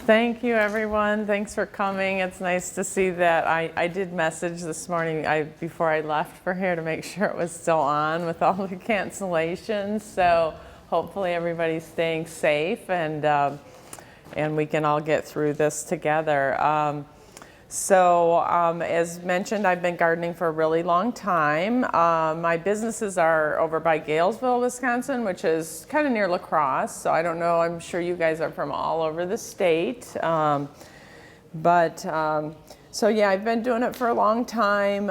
Thank you, everyone. Thanks for coming. It's nice to see that. I did message this morning before I left for here to make sure it was still on with all the cancellations. So hopefully everybody's staying safe and we can all get through this together. As mentioned, I've been gardening for a really long time. My businesses are over by Galesville, Wisconsin, which is kind of near La Crosse. So I don't know, I'm sure you guys are from all over the state. So yeah, I've been doing it for a long time.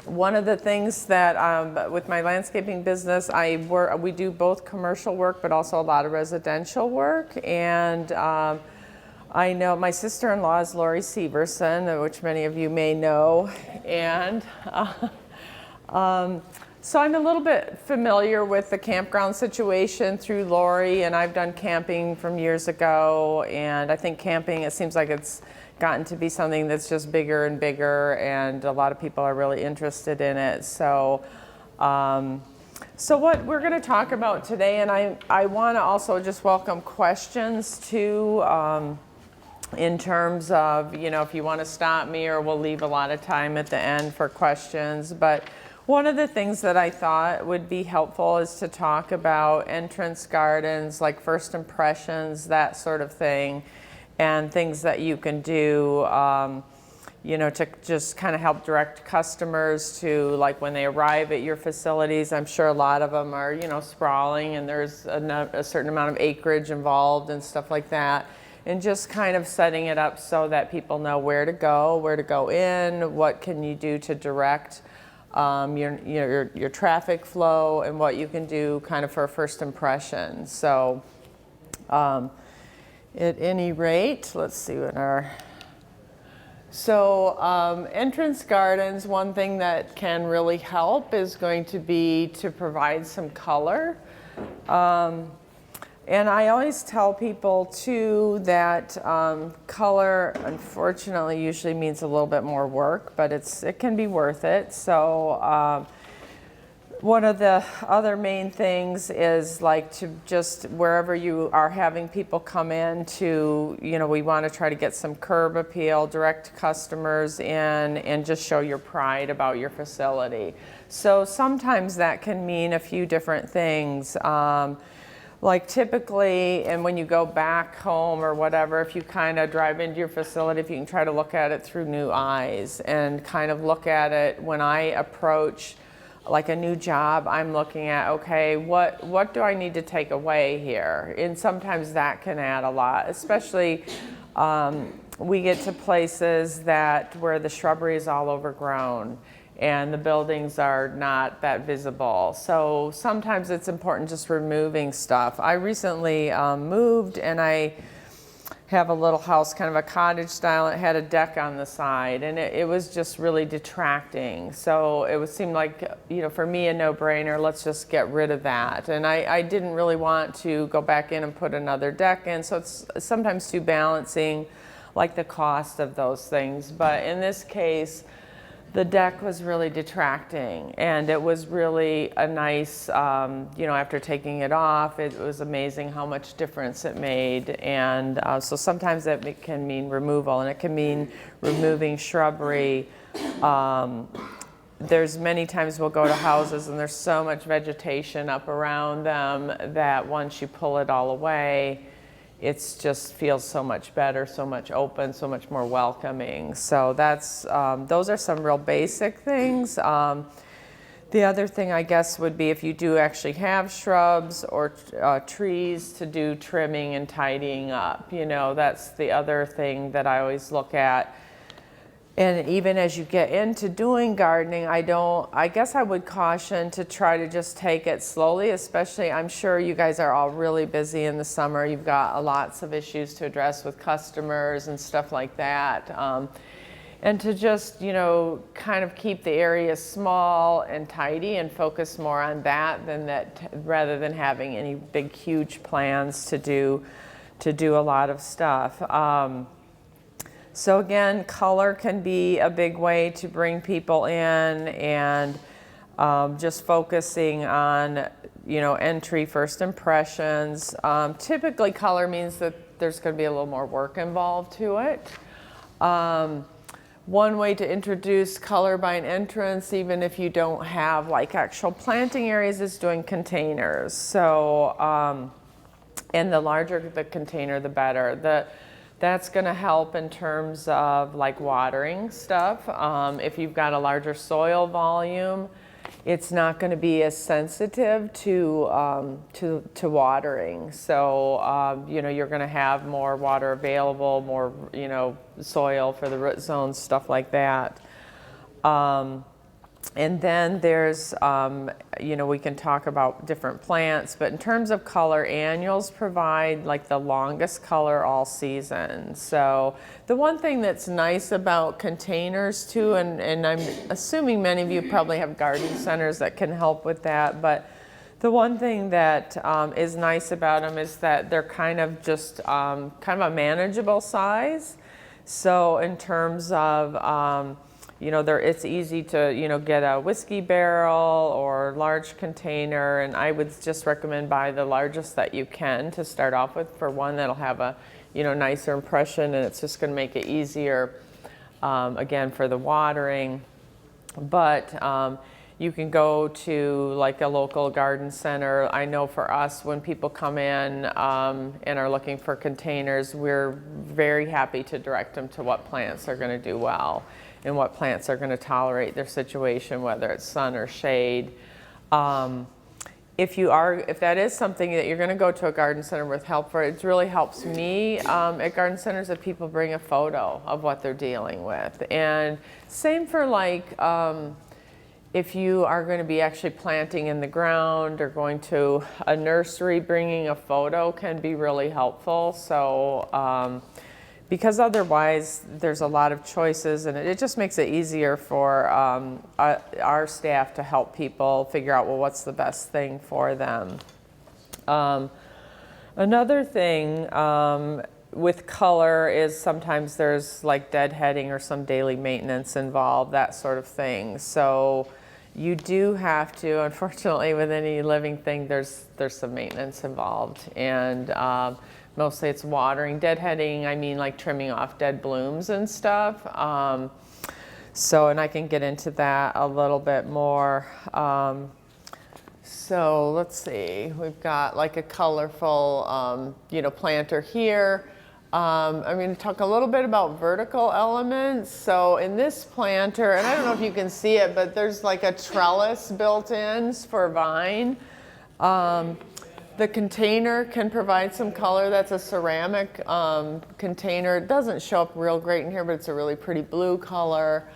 One of the things that with my landscaping business, we do both commercial work, but also a lot of residential work. And I know my sister-in-law is Lori Severson, which many of you may know, and so I'm a little bit familiar with the campground situation through Lori, and I've done camping from years ago, and I think camping, it seems like it's gotten to be something that's just bigger and bigger, and a lot of people are really interested in it. So what we're going to talk about today, and I want to also just welcome questions too, in terms of, if you want to stop me, or we'll leave a lot of time at the end for questions. But one of the things that I thought would be helpful is to talk about entrance gardens, like first impressions, that sort of thing, and things that you can do, to just kind of help direct customers to, like, when they arrive at your facilities. I'm sure a lot of them are, sprawling, and there's a certain amount of acreage involved and stuff like that. And just kind of setting it up so that people know where to go in, what can you do to direct your traffic flow, and what you can do kind of for a first impression. So at any rate, let's see what entrance gardens, one thing that can really help is going to be to provide some color. And I always tell people too that color, unfortunately, usually means a little bit more work, but it can be worth it. So one of the other main things is, like, to just, wherever you are having people come in to, we want to try to get some curb appeal, direct customers in, and just show your pride about your facility. So sometimes that can mean a few different things. Like typically, and when you go back home or whatever, if you kind of drive into your facility, if you can try to look at it through new eyes and kind of look at it, when I approach like a new job, I'm looking at, okay, what do I need to take away here? And sometimes that can add a lot, especially we get to places where the shrubbery is all overgrown and the buildings are not that visible. So sometimes it's important just removing stuff. I recently moved, and I have a little house, kind of a cottage style. It had a deck on the side, and it was just really detracting. So it would seem like, for me, a no-brainer. Let's just get rid of that. And I didn't really want to go back in and put another deck in. So it's sometimes too balancing, like, the cost of those things. But in this case, the deck was really detracting, and it was really a nice, after taking it off, it was amazing how much difference it made. And so sometimes it can mean removal, and it can mean removing shrubbery. There's many times we'll go to houses and there's so much vegetation up around them that once you pull it all away, it just feels so much better, so much open, so much more welcoming. So those are some real basic things. The other thing, I guess, would be if you do actually have shrubs or trees, to do trimming and tidying up. That's the other thing that I always look at. And even as you get into doing gardening, I guess I would caution to try to just take it slowly, especially, I'm sure you guys are all really busy in the summer. You've got lots of issues to address with customers and stuff like that. And to just, kind of keep the area small and tidy and focus more on that rather than having any big, huge plans to do a lot of stuff. So again, color can be a big way to bring people in, and just focusing on, entry, first impressions. Typically color means that there's going to be a little more work involved to it. One way to introduce color by an entrance, even if you don't have like actual planting areas, is doing containers. So, and the larger the container, the better. That's going to help in terms of like watering stuff. If you've got a larger soil volume, it's not going to be as sensitive to watering. So you know, you're going to have more water available, more, you know, soil for the root zones, stuff like that. And then there's, you know, we can talk about different plants, but in terms of color, annuals provide like the longest color all season. So the one thing that's nice about containers too, and I'm assuming many of you probably have garden centers that can help with that, but the one thing that is nice about them is that they're kind of just kind of a manageable size. So in terms of, you know, it's easy to, you know, get a whiskey barrel or large container, and I would just recommend buy the largest that you can to start off with, for one that'll have a, you know, nicer impression, and it's just going to make it easier, again, for the watering. But you can go to like a local garden center. I know for us, when people come in and are looking for containers, we're very happy to direct them to what plants are going to do well and what plants are going to tolerate their situation, whether it's sun or shade. If that is something that you're going to go to a garden center with help for, it really helps me at garden centers if people bring a photo of what they're dealing with. And same for like, if you are going to be actually planting in the ground or going to a nursery, bringing a photo can be really helpful. So, because otherwise there's a lot of choices, and it just makes it easier for our staff to help people figure out, well, what's the best thing for them. Another thing with color is sometimes there's like deadheading or some daily maintenance involved, that sort of thing. So you do have to, unfortunately, with any living thing, there's some maintenance involved, and mostly it's watering. Deadheading, I mean like trimming off dead blooms and stuff. So, and I can get into that a little bit more. So let's see, we've got like a colorful, you know, planter here. I'm going to talk a little bit about vertical elements. So in this planter, and I don't know if you can see it, but there's like a trellis built in for vine. The container can provide some color. That's a ceramic container. It doesn't show up real great in here, but it's a really pretty blue color.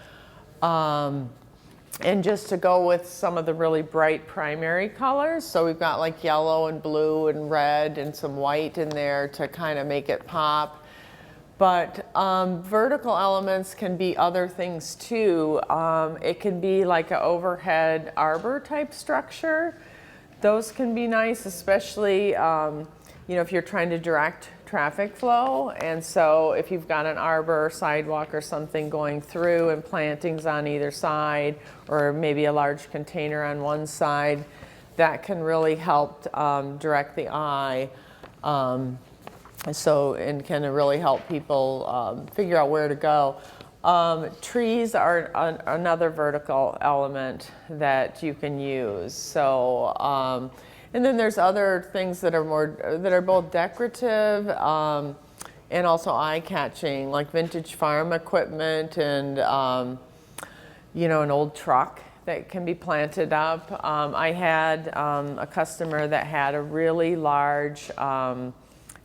And just to go with some of the really bright primary colors, so we've got like yellow and blue and red and some white in there to kind of make it pop. But vertical elements can be other things too. It can be like an overhead arbor type structure. Those can be nice, especially you know, if you're trying to direct traffic flow. And so if you've got an arbor or sidewalk or something going through and plantings on either side, or maybe a large container on one side, that can really help direct the eye. And can really help people figure out where to go. Trees are another vertical element that you can use. So, and then there's other things that are both decorative and also eye-catching, like vintage farm equipment and you know, an old truck that can be planted up. I had a customer that had a really large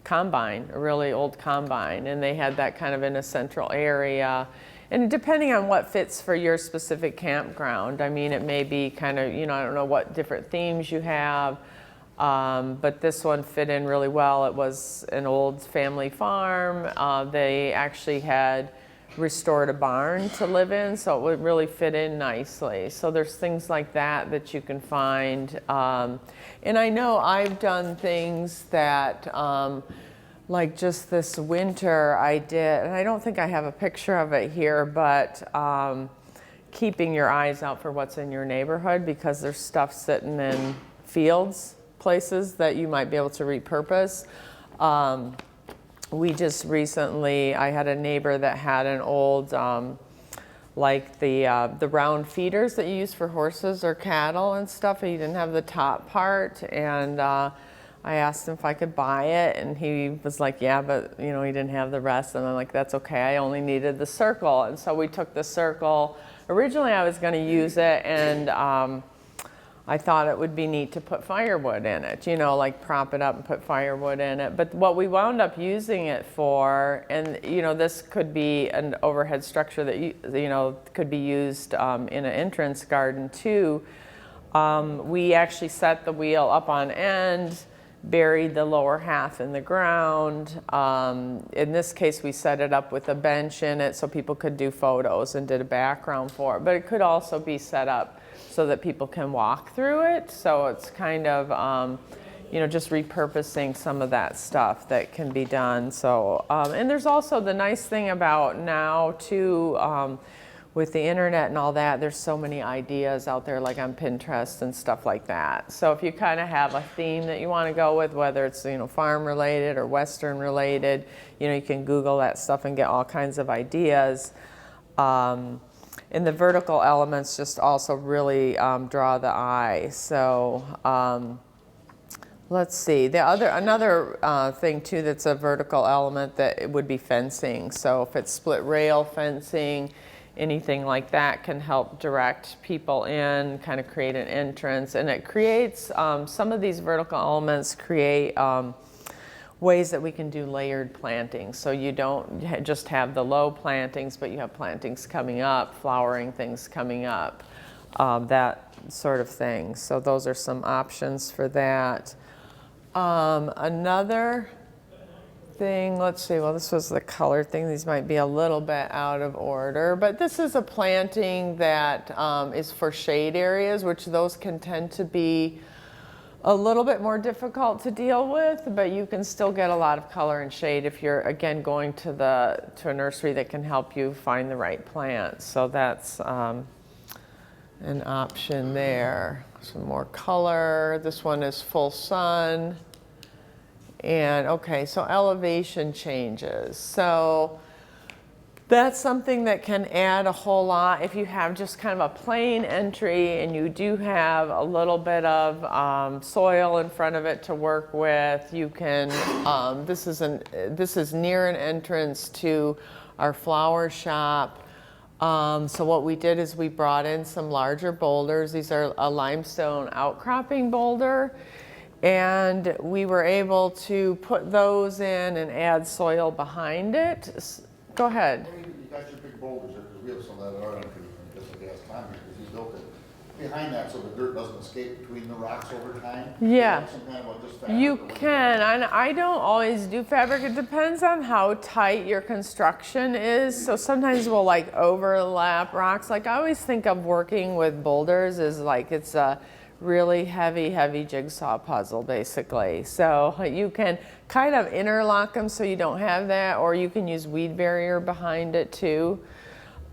combine, a really old combine, and they had that kind of in a central area. And depending on what fits for your specific campground, I mean, it may be kind of, you know, I don't know what different themes you have, but this one fit in really well. It was an old family farm. They actually had restored a barn to live in, so it would really fit in nicely. So there's things like that that you can find. And I know I've done things that, like just this winter I did, and I don't think I have a picture of it here, but keeping your eyes out for what's in your neighborhood, because there's stuff sitting in fields, places that you might be able to repurpose. we just recently, I had a neighbor that had an old, like the round feeders that you use for horses or cattle and stuff. He didn't have the top part, and I asked him if I could buy it, and he was like, yeah, but he didn't have the rest. And I'm like, that's okay, I only needed the circle. And so we took the circle. Originally I was going to use it, and I thought it would be neat to put firewood in it, like prop it up and put firewood in it. But what we wound up using it for, and this could be an overhead structure that could be used in an entrance garden too. We actually set the wheel up on end, buried the lower half in the ground. In this case, we set it up with a bench in it so people could do photos and did a background for it. But it could also be set up so that people can walk through it. So it's kind of, just repurposing some of that stuff that can be done. So, and there's also the nice thing about now too, with the internet and all that, there's so many ideas out there, like on Pinterest and stuff like that. So if you kind of have a theme that you want to go with, whether it's farm related or Western related, you can Google that stuff and get all kinds of ideas. And the vertical elements just also really draw the eye. So let's see. Another thing too that's a vertical element that it would be fencing. So if it's split rail fencing, anything like that can help direct people in, kind of create an entrance. And it creates, some of these vertical elements create ways that we can do layered plantings. So you don't just have the low plantings, but you have plantings coming up, flowering things coming up, that sort of thing. So those are some options for that. Another thing, let's see, well, this was the color thing. These might be a little bit out of order, but this is a planting that is for shade areas, which those can tend to be a little bit more difficult to deal with, but you can still get a lot of color and shade if you're, again, going to a nursery that can help you find the right plants. So that's an option there. Some more color. This one is full sun. And okay, so elevation changes. So that's something that can add a whole lot. If you have just kind of a plain entry and you do have a little bit of soil in front of it to work with, you can, this is near an entrance to our flower shop. So what we did is we brought in some larger boulders. These are a limestone outcropping boulder. And we were able to put those in and add soil behind it. Go ahead. Well, you got your big boulders there, because we have some of that at our entry, just like last time here, because you built it behind that so the dirt doesn't escape between the rocks over time. Yeah. Some kind of just fabric You can, and I don't always do fabric. It depends on how tight your construction is. So sometimes we'll like overlap rocks. Like I always think of working with boulders as like it's a really heavy jigsaw puzzle basically. So you can kind of interlock them so you don't have that, or you can use weed barrier behind it too.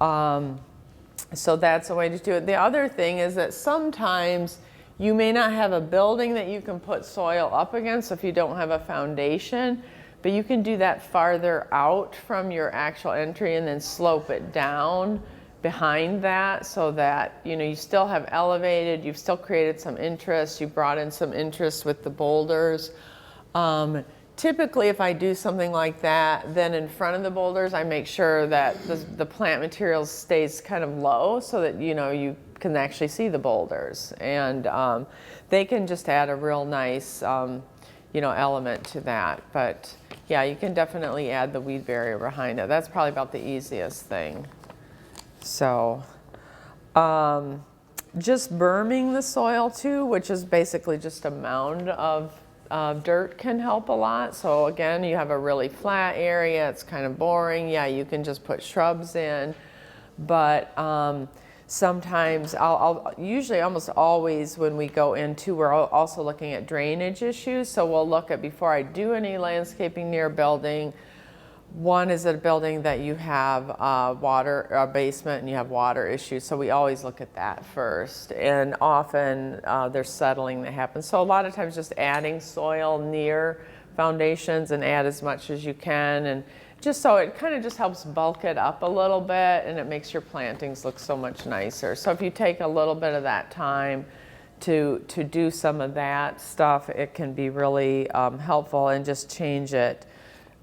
So that's a way to do it. The other thing is that sometimes you may not have a building that you can put soil up against if you don't have a foundation, but you can do that farther out from your actual entry and then slope it down behind that, so that you still have elevated, you've still created some interest, you brought in some interest with the boulders. Typically if I do something like that, then in front of the boulders I make sure that the plant materials stays kind of low so that you can actually see the boulders, and they can just add a real nice element to that. But yeah, you can definitely add the weed barrier behind it. That's probably about the easiest thing. So just berming the soil too, which is basically just a mound of dirt, can help a lot. So again, you have a really flat area, it's kind of boring. Yeah, you can just put shrubs in, but sometimes I'll usually almost always when we go into, we're also looking at drainage issues. So we'll look at, before I do any landscaping near a building, one is a building that you have a basement and you have water issues. So we always look at that first. And often there's settling that happens. So a lot of times just adding soil near foundations and add as much as you can, and just so it kind of just helps bulk it up a little bit, and it makes your plantings look so much nicer. So if you take a little bit of that time to do some of that stuff, it can be really helpful and just change it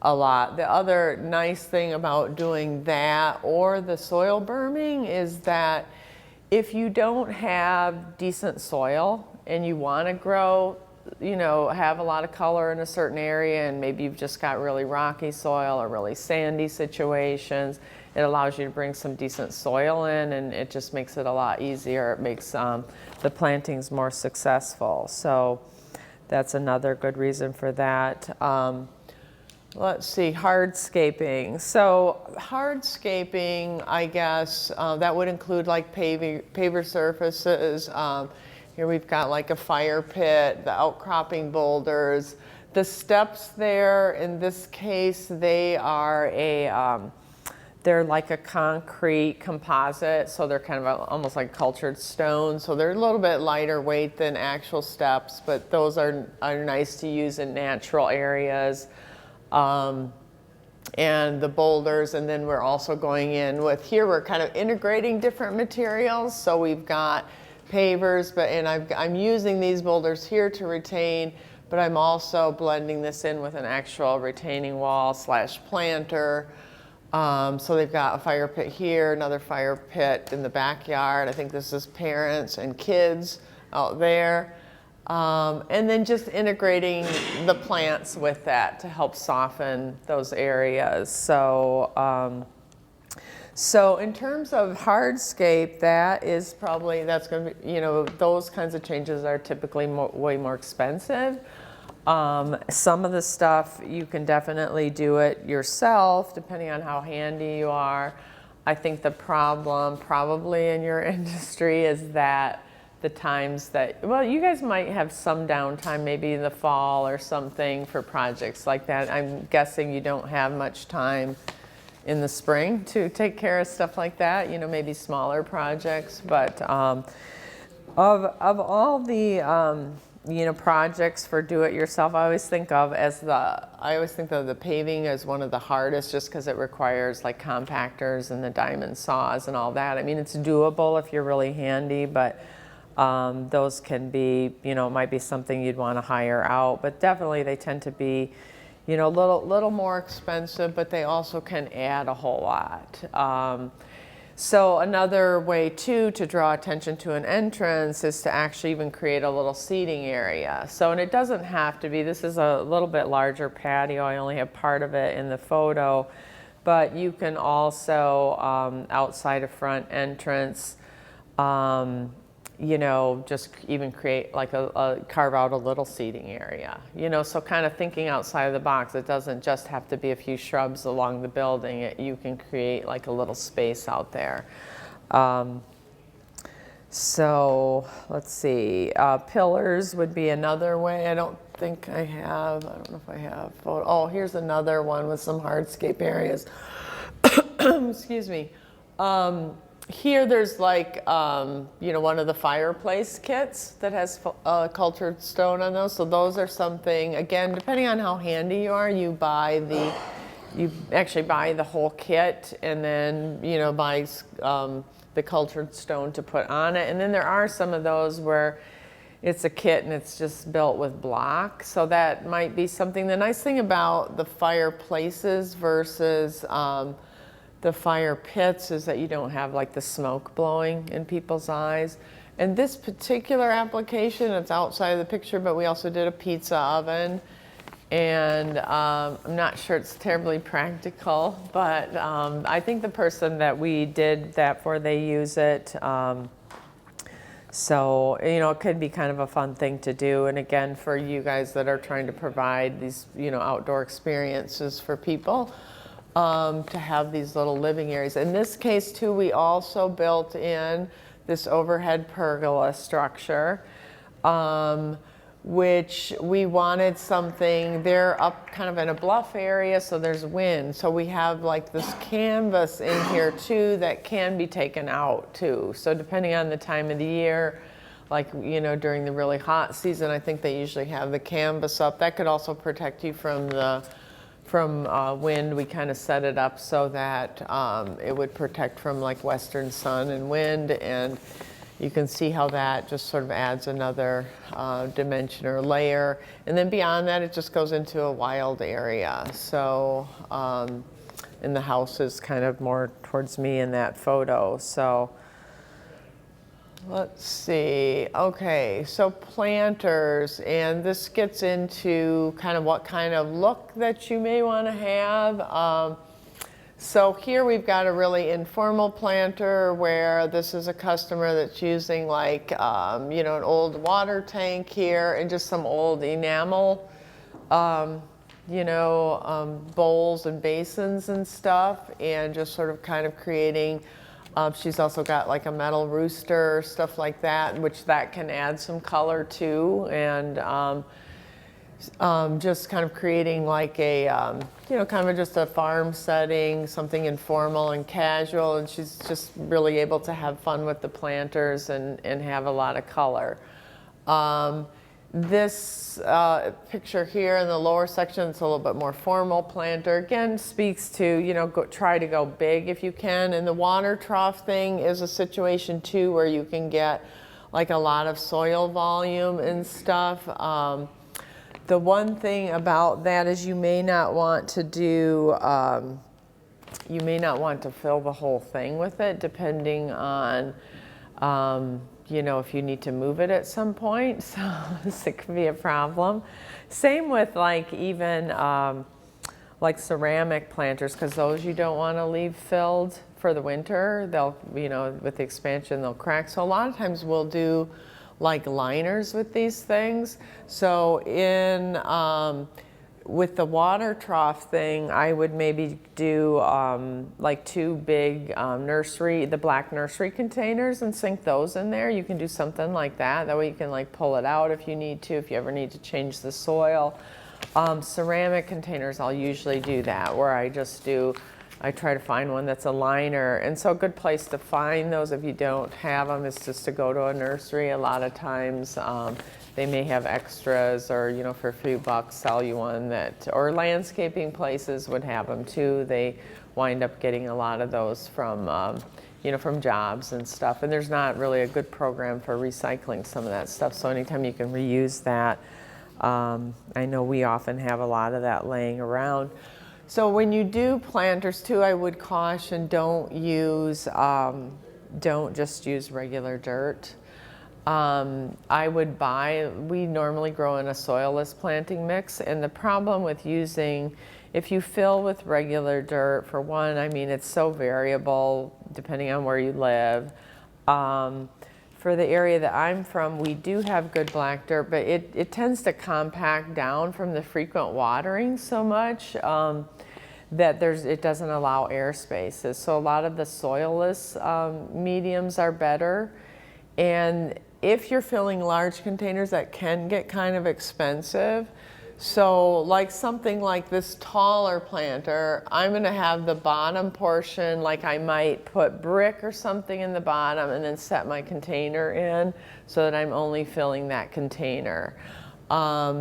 a lot. The other nice thing about doing that or the soil berming is that if you don't have decent soil and you want to grow, have a lot of color in a certain area, and maybe you've just got really rocky soil or really sandy situations, it allows you to bring some decent soil in, and it just makes it a lot easier. It makes the plantings more successful. So that's another good reason for that. Let's see, hardscaping. So hardscaping, I guess, that would include like paver surfaces. Here we've got like a fire pit, the outcropping boulders. The steps there, in this case, they are they're like a concrete composite, so they're kind of almost like cultured stone. So they're a little bit lighter weight than actual steps, but those are nice to use in natural areas. And the boulders, and then we're also going in with, here we're kind of integrating different materials. So we've got pavers, and I'm using these boulders here to retain, but I'm also blending this in with an actual retaining wall / planter. So they've got a fire pit here, another fire pit in the backyard. I think this is parents and kids out there. And then just integrating the plants with that to help soften those areas. So in terms of hardscape, that's going to be, those kinds of changes are typically way more expensive. Some of the stuff you can definitely do it yourself, depending on how handy you are. I think the problem probably in your industry is that the times that, well, you guys might have some downtime, maybe in the fall or something for projects like that. I'm guessing you don't have much time in the spring to take care of stuff like that, maybe smaller projects. But of all the projects for do-it-yourself, I always think of the paving as one of the hardest, just because it requires like compactors and the diamond saws and all that. I mean, it's doable if you're really handy, but those can be, might be something you'd want to hire out. But definitely they tend to be, little more expensive, but they also can add a whole lot. So another way too to draw attention to an entrance is to actually even create a little seating area. So, and it doesn't have to be, this is a little bit larger patio. I only have part of it in the photo, but you can also, outside a front entrance, just even create like carve out a little seating area, so kind of thinking outside of the box. It doesn't just have to be a few shrubs along the building. You can create like a little space out there. So let's see, pillars would be another way. I don't know if I have photo. Oh, here's another one with some hardscape areas. Excuse me. Here there's like, one of the fireplace kits that has cultured stone on those. So those are something, again, depending on how handy you are, you actually buy the whole kit, and then, buy the cultured stone to put on it. And then there are some of those where it's a kit and it's just built with block. So that might be something. The nice thing about the fireplaces versus the fire pits is that you don't have like the smoke blowing in people's eyes. And this particular application, it's outside of the picture, but we also did a pizza oven. And I'm not sure it's terribly practical, but I think the person that we did that for, they use it. So, it could be kind of a fun thing to do. And again, for you guys that are trying to provide these, outdoor experiences for people, to have these little living areas. In this case too, we also built in this overhead pergola structure, which we wanted something, they're up kind of in a bluff area, so there's wind. So we have like this canvas in here too that can be taken out too. So depending on the time of the year, like, you know, during the really hot season, I think they usually have the canvas up. That could also protect you from wind. We kind of set it up so that it would protect from like western sun and wind, and you can see how that just sort of adds another dimension or layer. And then beyond that, it just goes into a wild area. So, and the house is kind of more towards me in that photo. So let's see. Okay, so planters, and this gets into kind of what kind of look that you may want to have. So here we've got a really informal planter where this is a customer that's using like, you know, an old water tank here and just some old enamel, you know, bowls and basins and stuff, and just sort of kind of creating, she's also got like a metal rooster, stuff like that, which that can add some color too. And just kind of creating like a, you know, kind of just a farm setting, something informal and casual. And she's just really able to have fun with the planters and have a lot of color. This picture here in the lower section, it's a little bit more formal planter. Again, speaks to, you know, try to go big if you can. And the water trough thing is a situation too where you can get like a lot of soil volume and stuff. The one thing about that is you may not want to do, you may not want to fill the whole thing with it, depending on, you know, if you need to move it at some point. So it could be a problem. Same with like even like ceramic planters, because those you don't want to leave filled for the winter. They'll, you know, with the expansion, they'll crack. So a lot of times we'll do like liners with these things. So in with the water trough thing, I would maybe do like 2 big the black nursery containers, and sink those in there. You can do something like that. That way you can like pull it out if you need to, if you ever need to change the soil. Ceramic containers, I'll usually do that, where I try to find one that's a liner. And so a good place to find those if you don't have them is just to go to a nursery. A lot of times they may have extras, or, you know, for a few bucks sell you one that, or landscaping places would have them too. They wind up getting a lot of those from, you know, from jobs and stuff. And there's not really a good program for recycling some of that stuff. So anytime you can reuse that, I know we often have a lot of that laying around. So when you do planters too, I would caution, don't just use regular dirt. I would we normally grow in a soilless planting mix, and the problem with using, if you fill with regular dirt, for one, I mean, it's so variable depending on where you live. For the area that I'm from, we do have good black dirt, but it tends to compact down from the frequent watering so much that it doesn't allow air spaces. So a lot of the soilless mediums are better. And if you're filling large containers, that can get kind of expensive. So like something like this taller planter, I'm going to have the bottom portion, like I might put brick or something in the bottom and then set my container in so that I'm only filling that container.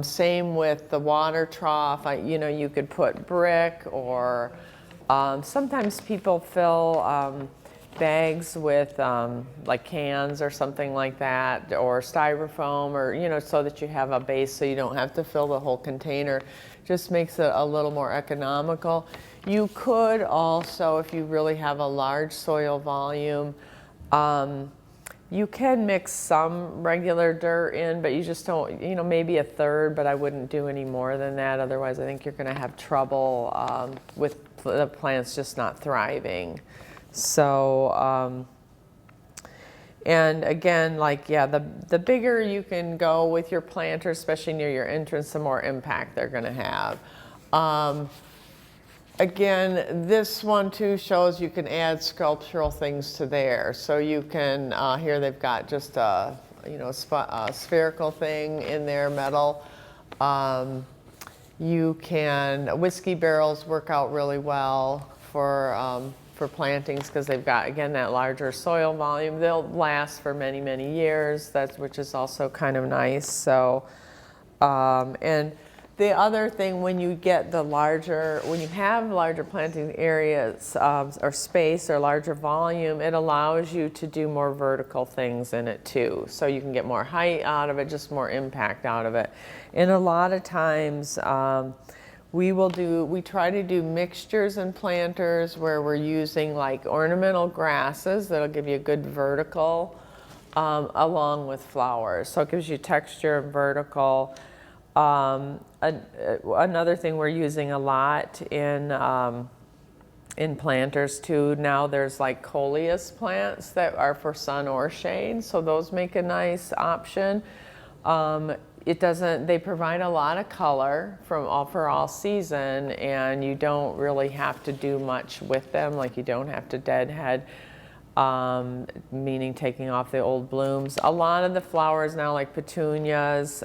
Same with the water trough. You know, you could put brick, or sometimes people fill bags with like cans or something like that, or styrofoam, or, you know, so that you have a base so you don't have to fill the whole container. Just makes it a little more economical. You could also, if you really have a large soil volume, you can mix some regular dirt in, but you just don't, you know, maybe a third, but I wouldn't do any more than that. Otherwise, I think you're going to have trouble with the plants just not thriving. So, and again, like, yeah, the bigger you can go with your planter, especially near your entrance, the more impact they're going to have. Again, this one too shows you can add sculptural things to there. So you can, here they've got just a, you know, a spherical thing in there, metal. You can, whiskey barrels work out really well for for plantings because they've got, again, that larger soil volume. They'll last for many, many years, which is also kind of nice. So, and the other thing, when you have larger planting areas or space or larger volume, it allows you to do more vertical things in it too. So you can get more height out of it, just more impact out of it. And a lot of times we try to do mixtures and planters where we're using like ornamental grasses that'll give you a good vertical along with flowers. So it gives you texture and vertical. Another thing we're using a lot in planters too, now there's like coleus plants that are for sun or shade, so those make a nice option. They provide a lot of color for all season, and you don't really have to do much with them. Like you don't have to deadhead, meaning taking off the old blooms. A lot of the flowers now, like petunias,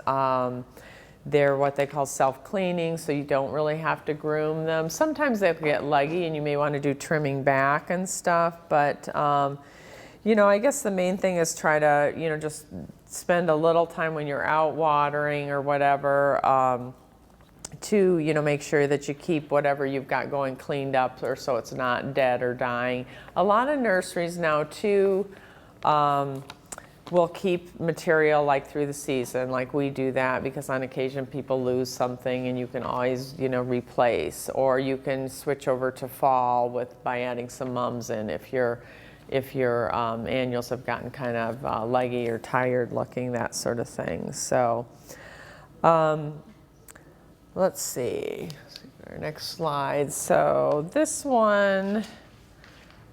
they're what they call self-cleaning, so you don't really have to groom them. Sometimes they'll get leggy and you may want to do trimming back and stuff, but you know, I guess the main thing is try to, you know, just spend a little time when you're out watering or whatever to, you know, make sure that you keep whatever you've got going cleaned up, or so it's not dead or dying. A lot of nurseries now too will keep material like through the season, like we do that, because on occasion people lose something and you can always, you know, replace, or you can switch over to fall by adding some mums in if your annuals have gotten kind of leggy or tired looking, that sort of thing. So let's see our next slide. So this one,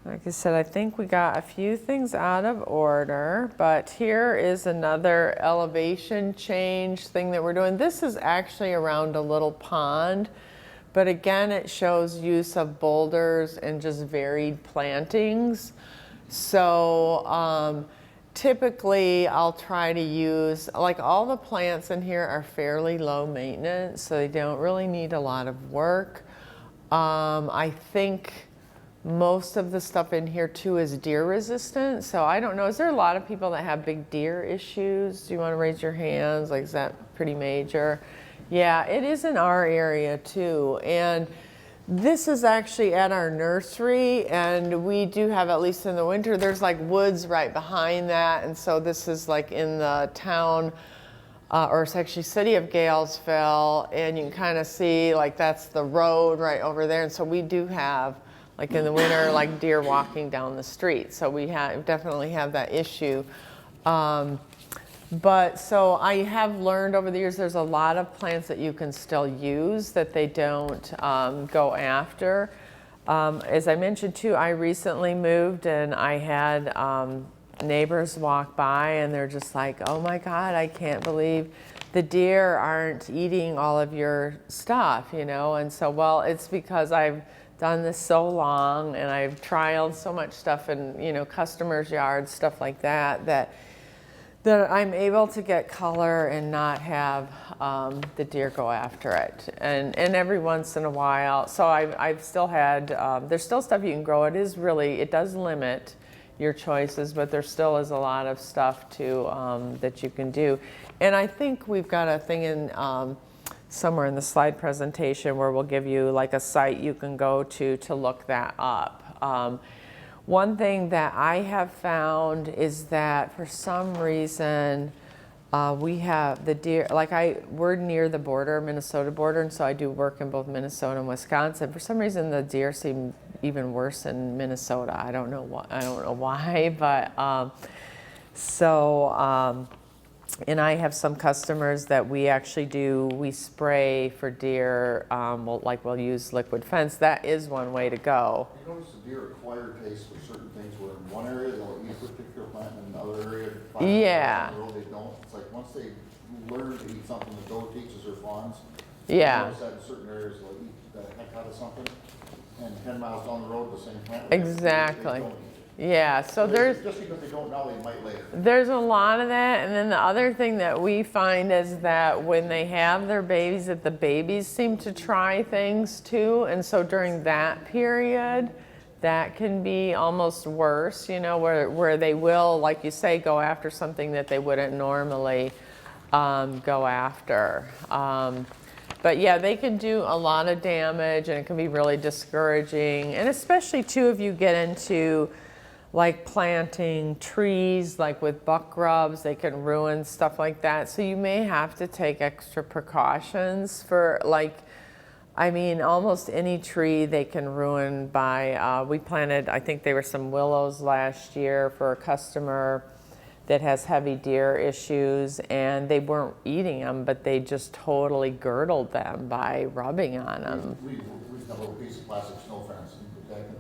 like I said, I think we got a few things out of order, but here is another elevation change thing that we're doing. This is actually around a little pond, but again, it shows use of boulders and just varied plantings. So typically I'll try to use, like all the plants in here are fairly low maintenance, so they don't really need a lot of work. I think most of the stuff in here too is deer resistant. So I don't know, is there a lot of people that have big deer issues? Do you want to raise your hands? Like, is that pretty major? Yeah, it is in our area too. And this is actually at our nursery, and we do have, at least in the winter, there's like woods right behind that. And so this is like in the town, or it's actually city of Galesville, and you can kind of see like that's the road right over there. And so we do have, like in the winter, like deer walking down the street. So we definitely have that issue. But so I have learned over the years, there's a lot of plants that you can still use that they don't go after. As I mentioned too, I recently moved and I had neighbors walk by and they're just like, oh my God, I can't believe the deer aren't eating all of your stuff, you know? And so, well, it's because I've done this so long and I've trialed so much stuff in, you know, customers' yards, stuff like that, that I'm able to get color and not have the deer go after it. And every once in a while, so I've still had, there's still stuff you can grow. It does limit your choices, but there still is a lot of stuff too that you can do. And I think we've got a thing in somewhere in the slide presentation where we'll give you like a site you can go to look that up. One thing that I have found is that for some reason we have the deer, like we're near the border, Minnesota border, and so I do work in both Minnesota and Wisconsin. For some reason the deer seem even worse in Minnesota. I don't know why, but and I have some customers that we spray for deer, we'll use liquid fence. That is one way to go. You notice the deer acquire taste for certain things where in one area they'll eat a particular plant and in another area yeah. down the road they don't. It's like once they learn to eat something the doe teaches their fawns. Yeah. You notice that in certain areas they'll eat the heck out of something, and 10 miles down the road the same plant. Exactly. They don't eat. Yeah, so just because they don't know, they might later. There's a lot of that, and then the other thing that we find is that when they have their babies, that the babies seem to try things too, and so during that period, that can be almost worse, you know, where they will, like you say, go after something that they wouldn't normally go after. But yeah, they can do a lot of damage, and it can be really discouraging. And especially too, if you get into like planting trees, like with buck grubs, they can ruin stuff like that. So you may have to take extra precautions for, like, I mean, almost any tree they can ruin by, we planted, I think they were some willows last year for a customer that has heavy deer issues, and they weren't eating them, but they just totally girdled them by rubbing on them. We've got a little piece of plastic snow fence and protecting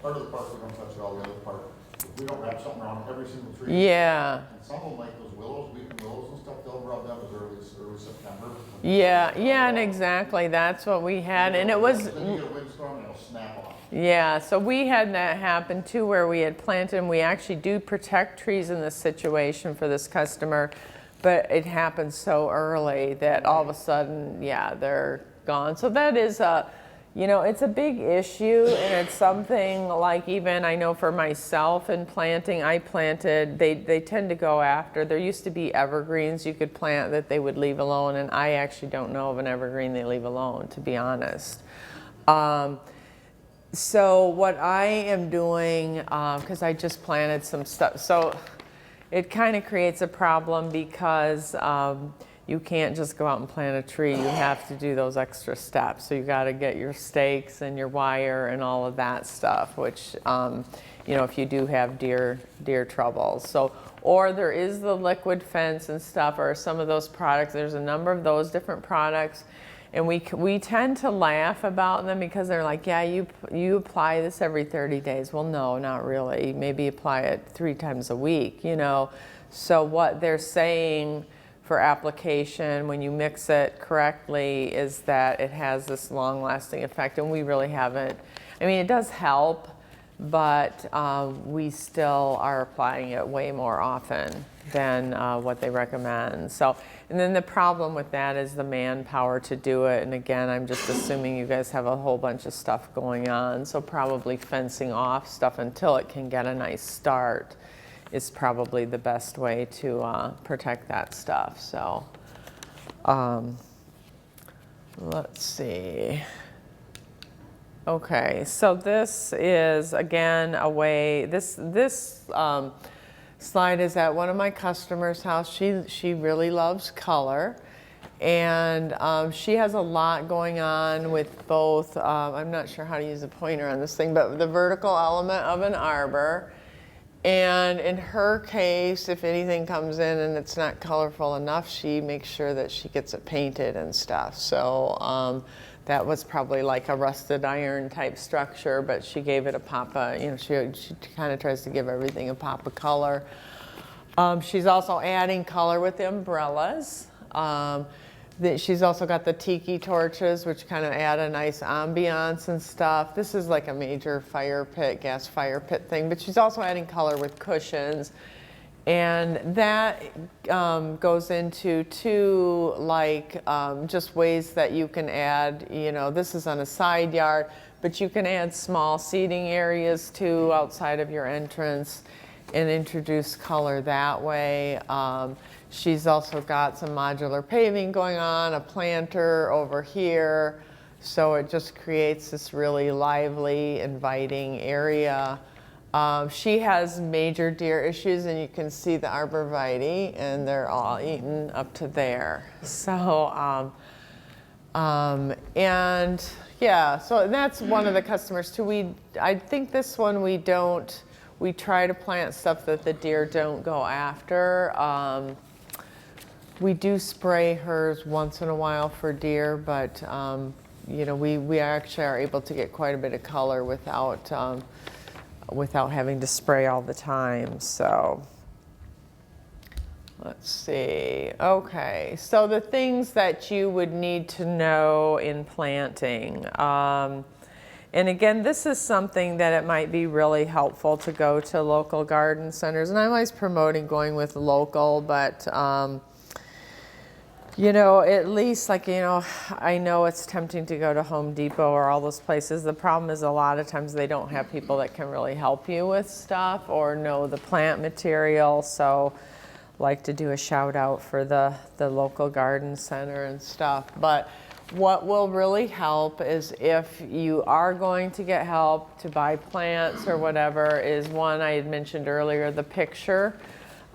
part of the park, we don't touch it all, the other part. If we don't have something around every single tree. Yeah. And some of them, like those willows, weeping willows and stuff, they'll rub them as early September. Yeah, yeah, and exactly, that's what we had, and it was. Then you get a windstorm and it'll snap off. Yeah, so we had that happen too, where we had planted, and we actually do protect trees in this situation for this customer, but it happened so early that all of a sudden, yeah, they're gone. So that is a, you know, it's a big issue, and it's something like, even I know for myself in planting, I planted, they tend to go after, there used to be evergreens you could plant that they would leave alone, and I actually don't know of an evergreen they leave alone, to be honest. So what I am doing, because I just planted some stuff, so it kind of creates a problem because you can't just go out and plant a tree. You have to do those extra steps. So you got to get your stakes and your wire and all of that stuff, which, you know, if you do have deer troubles. So, or there is the liquid fence and stuff, or some of those products. There's a number of those different products. And we tend to laugh about them because they're like, yeah, you apply this every 30 days. Well, no, not really. Maybe apply it 3 times a week, you know. So what they're saying for application when you mix it correctly is that it has this long-lasting effect, and we really haven't. I mean, it does help, but we still are applying it way more often than what they recommend. So, and then the problem with that is the manpower to do it. And again, I'm just assuming you guys have a whole bunch of stuff going on. So probably fencing off stuff until it can get a nice start is probably the best way to protect that stuff. So let's see. Okay, so this is again a way, this slide is at one of my customers' house. She really loves color, and she has a lot going on with both, I'm not sure how to use a pointer on this thing, but the vertical element of an arbor. And in her case, if anything comes in and it's not colorful enough, she makes sure that she gets it painted and stuff. So that was probably like a rusted iron type structure, but she gave it a pop of, you know, she kind of tries to give everything a pop of color. She's also adding color with the umbrellas. She's also got the tiki torches, which kind of add a nice ambiance and stuff. This is like a major fire pit, gas fire pit thing, but she's also adding color with cushions. And that goes into two, like, just ways that you can add, you know, this is on a side yard, but you can add small seating areas too outside of your entrance and introduce color that way. She's also got some modular paving going on, a planter over here. So it just creates this really lively, inviting area. She has major deer issues, and you can see the arborvitae, and they're all eaten up to there. So, and yeah, so that's one of the customers too. I think this one we try to plant stuff that the deer don't go after. We do spray hers once in a while for deer, but you know, we actually are able to get quite a bit of color without having to spray all the time. So let's see. Okay, so the things that you would need to know in planting. And again, this is something that it might be really helpful to go to local garden centers. And I'm always promoting going with local, but You know, at least like, you know, I know it's tempting to go to Home Depot or all those places. The problem is a lot of times they don't have people that can really help you with stuff or know the plant material. So like to do a shout out for the local garden center and stuff. But what will really help is if you are going to get help to buy plants or whatever is one I had mentioned earlier, the picture.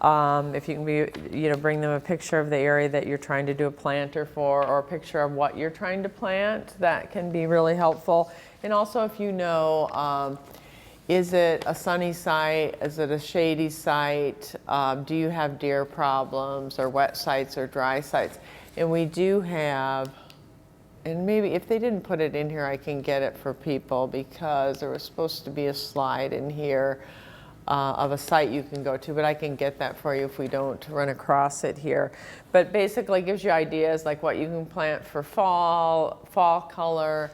If you can bring them a picture of the area that you're trying to do a planter for or a picture of what you're trying to plant, that can be really helpful. And also if you know, is it a sunny site? Is it a shady site? Do you have deer problems or wet sites or dry sites? And we do have, and maybe if they didn't put it in here, I can get it for people because there was supposed to be a slide in here of a site you can go to, but I can get that for you if we don't run across it here. But basically it gives you ideas like what you can plant for fall color,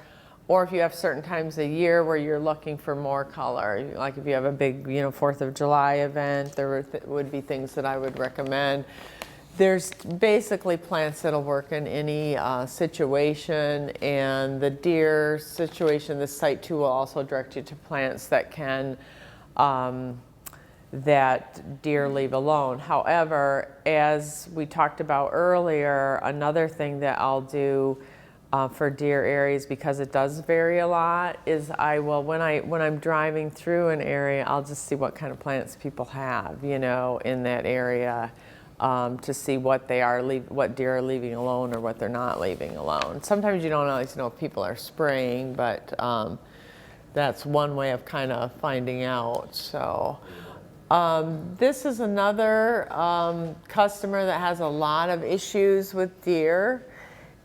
or if you have certain times a year where you're looking for more color. Like if you have a big, 4th of July event, there would be things that I would recommend. There's basically plants that'll work in any situation, and the deer situation, this site too will also direct you to plants that can that deer leave alone. However, as we talked about earlier, another thing that I'll do for deer areas, because it does vary a lot, is I will, when I'm driving through an area, I'll just see what kind of plants people have, in that area, to see what what deer are leaving alone or what they're not leaving alone. Sometimes you don't always know if people are spraying, but that's one way of kind of finding out. So this is another customer that has a lot of issues with deer,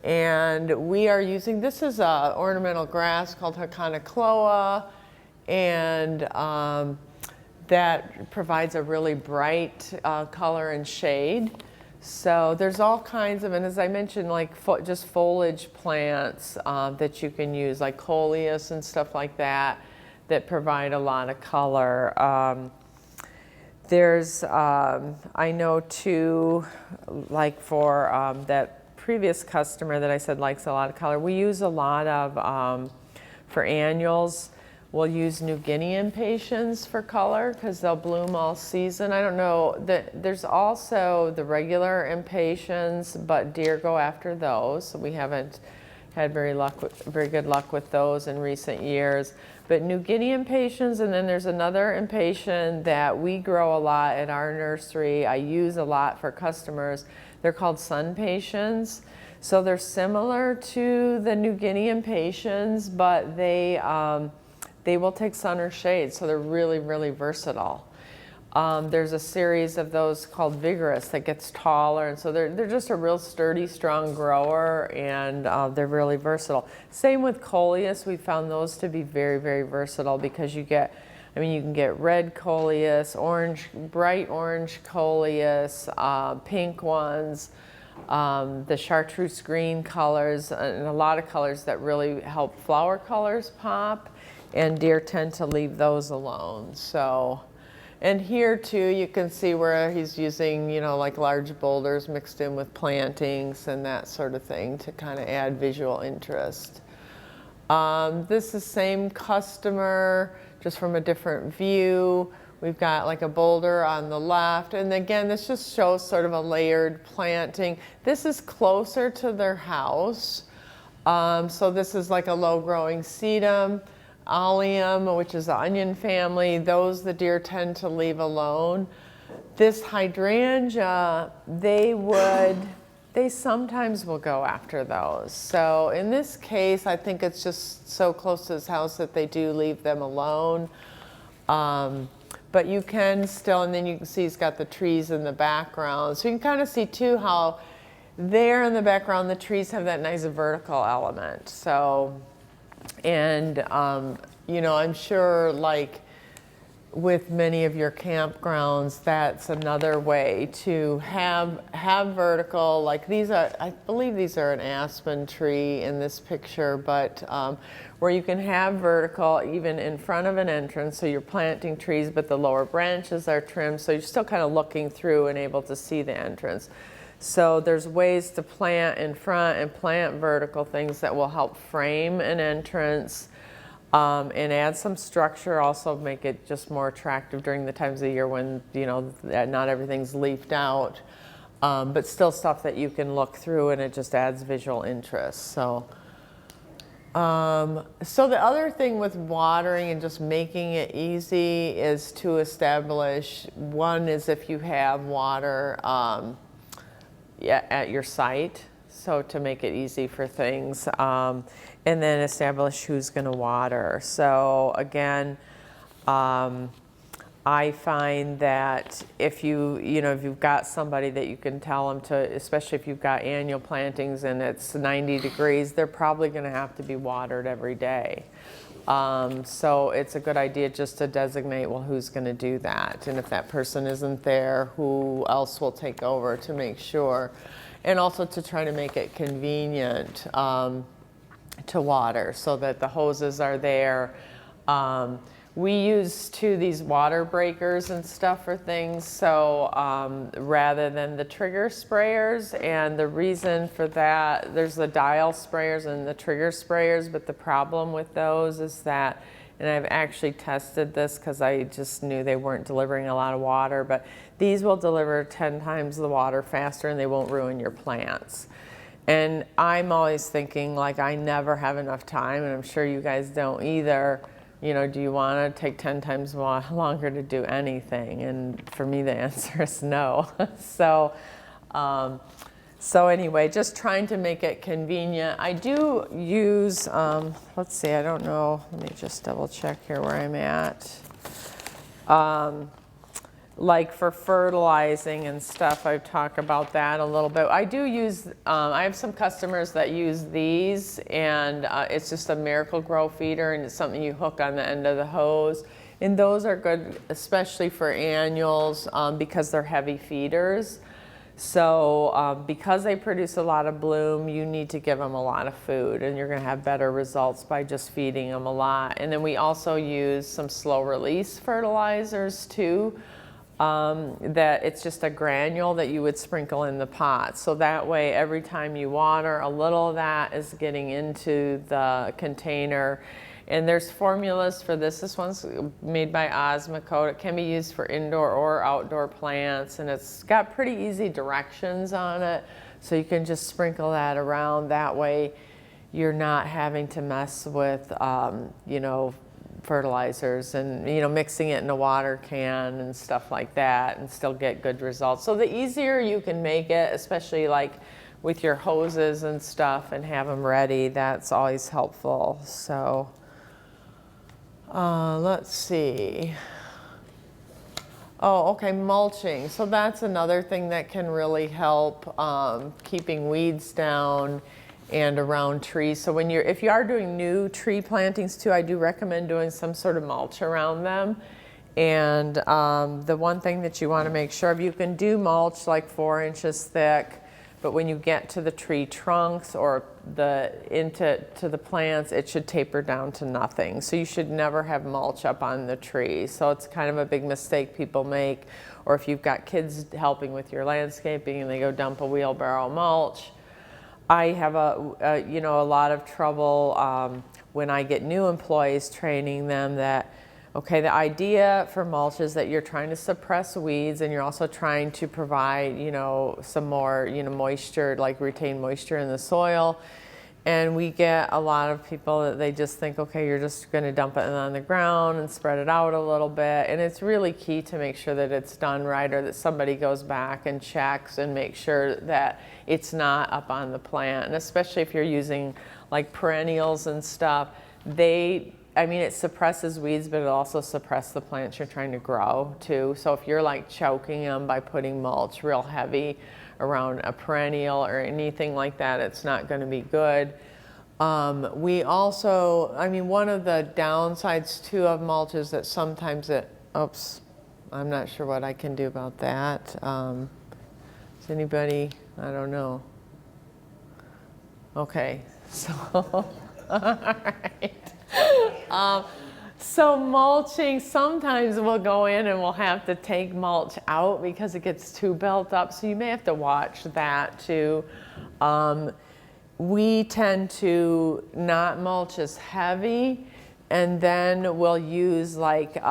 and we are using, this is a ornamental grass called Haconocloa, and that provides a really bright color and shade. So there's all kinds of, and as I mentioned, like just foliage plants that you can use, like coleus and stuff like that, that provide a lot of color. There's, I know too, like for that previous customer that I said likes a lot of color, we use a lot of, for annuals, we'll use New Guinea impatiens for color because they'll bloom all season. I don't know, there's also the regular impatiens, but deer go after those. So we haven't had very good luck with those in recent years. But New Guinea impatiens, and then there's another impatien that we grow a lot at our nursery. I use a lot for customers. They're called sun patiens. So they're similar to the New Guinea impatiens, but they will take sun or shade, so they're really, really versatile. There's a series of those called Vigorous that gets taller, and so they're just a real sturdy, strong grower, and they're really versatile. Same with coleus. We found those to be very, very versatile because you can get red coleus, orange, bright orange coleus, pink ones, the chartreuse green colors, and a lot of colors that really help flower colors pop. And deer tend to leave those alone. So, and here too, you can see where he's using, like large boulders mixed in with plantings and that sort of thing to kind of add visual interest. This is same customer, just from a different view. We've got like a boulder on the left. And again, this just shows sort of a layered planting. This is closer to their house. So this is like a low growing sedum. Allium, which is the onion family, those the deer tend to leave alone. This hydrangea, they sometimes will go after those. So in this case, I think it's just so close to his house that they do leave them alone. But you can still, and then you can see he's got the trees in the background. So you can kind of see too how there in the background, the trees have that nice vertical element. So, and, I'm sure like with many of your campgrounds, that's another way to have vertical, like these are, I believe these are an aspen tree in this picture, but where you can have vertical even in front of an entrance. So you're planting trees, but the lower branches are trimmed. So you're still kind of looking through and able to see the entrance. So there's ways to plant in front and plant vertical things that will help frame an entrance and add some structure, also make it just more attractive during the times of the year when, you know, not everything's leafed out, but still stuff that you can look through and it just adds visual interest. So, so the other thing with watering and just making it easy is to establish, one is if you have water at your site, so to make it easy for things, and then establish who's going to water. So again, I find that if if you've got somebody that you can tell them to, especially if you've got annual plantings and it's 90 degrees, they're probably going to have to be watered every day. So it's a good idea just to designate, well, who's going to do that? And if that person isn't there, who else will take over to make sure? And also to try to make it convenient to water so that the hoses are there. We use these water breakers and stuff for things, so rather than the trigger sprayers. And the reason for that, there's the dial sprayers and the trigger sprayers, but the problem with those is that, and I've actually tested this because I just knew they weren't delivering a lot of water, but these will deliver 10 times the water faster and they won't ruin your plants. And I'm always thinking, like, I never have enough time, and I'm sure you guys don't either. You know, do you want to take 10 times longer to do anything? And for me, the answer is no. So anyway, just trying to make it convenient. I do use, let's see, I don't know. Let me just double check here where I'm at. Like for fertilizing and stuff, I've talked about that a little bit. I do use, I have some customers that use these, and it's just a Miracle-Gro feeder, and it's something you hook on the end of the hose. And those are good, especially for annuals, because they're heavy feeders. So because they produce a lot of bloom, you need to give them a lot of food, and you're going to have better results by just feeding them a lot. And then we also use some slow-release fertilizers too. That it's just a granule that you would sprinkle in the pot. So that way, every time you water, a little of that is getting into the container. And there's formulas for this. This one's made by Osmocote. It can be used for indoor or outdoor plants, and it's got pretty easy directions on it. So you can just sprinkle that around. That way, you're not having to mess with, fertilizers and mixing it in a water can and stuff like that, and still get good results. So the easier you can make it, especially like with your hoses and stuff, and have them ready, that's always helpful. So let's see. Oh, okay, mulching. So that's another thing that can really help keeping weeds down and around trees. So if you are doing new tree plantings too, I do recommend doing some sort of mulch around them. And the one thing that you want to make sure of, you can do mulch like 4 inches thick, but when you get to the tree trunks or to the plants, it should taper down to nothing. So you should never have mulch up on the tree. So it's kind of a big mistake people make. Or if you've got kids helping with your landscaping and they go dump a wheelbarrow mulch. I have a lot of trouble when I get new employees, training them that, okay, the idea for mulch is that you're trying to suppress weeds, and you're also trying to provide, some more, moisture, like retain moisture in the soil. And we get a lot of people that they just think, okay, you're just going to dump it on the ground and spread it out a little bit. And it's really key to make sure that it's done right, or that somebody goes back and checks and makes sure that it's not up on the plant. And especially if you're using like perennials and stuff, it suppresses weeds, but it also suppresses the plants you're trying to grow too. So if you're like choking them by putting mulch real heavy around a perennial or anything like that, it's not going to be good. We also, one of the downsides too of mulch is that sometimes I'm not sure what I can do about that. Is anybody, I don't know. Okay, so, all right. So mulching, sometimes we'll go in and we'll have to take mulch out because it gets too built up. So you may have to watch that too. We tend to not mulch as heavy, and then we'll use like